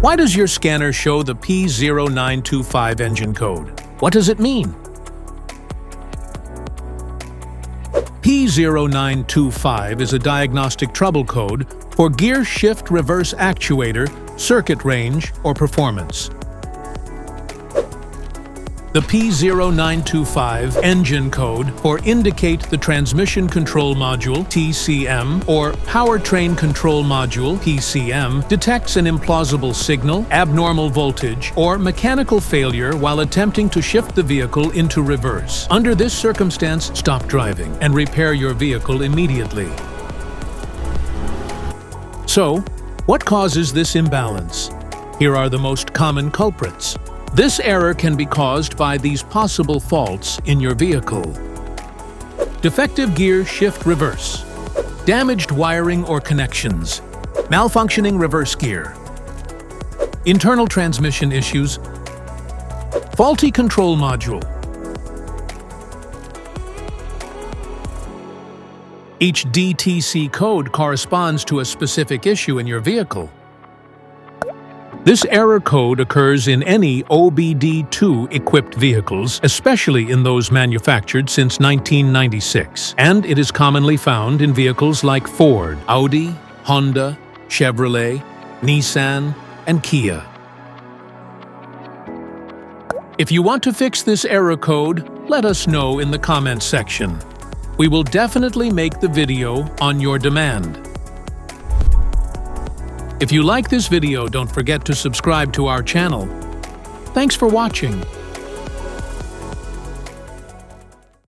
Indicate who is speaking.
Speaker 1: Why does your scanner show the P0925 engine code? What does it mean? P0925 is a diagnostic trouble code for gear shift reverse actuator, circuit range, or performance. The P0925 engine code or indicate the Transmission Control Module (TCM) or Powertrain Control Module (PCM) detects an implausible signal, abnormal voltage, or mechanical failure while attempting to shift the vehicle into reverse. Under this circumstance, stop driving and repair your vehicle immediately. So, what causes this imbalance? Here are the most common culprits. This error can be caused by these possible faults in your vehicle. Defective gear shift reverse, damaged wiring or connections, malfunctioning reverse gear, internal transmission issues, faulty control module. Each DTC code corresponds to a specific issue in your vehicle. This error code occurs in any OBD2 equipped vehicles, especially in those manufactured since 1996, and it is commonly found in vehicles like Ford, Audi, Honda, Chevrolet, Nissan, and Kia. If you want to fix this error code, let us know in the comments section. We will definitely make the video on your demand. If you like this video, don't forget to subscribe to our channel. Thanks for watching.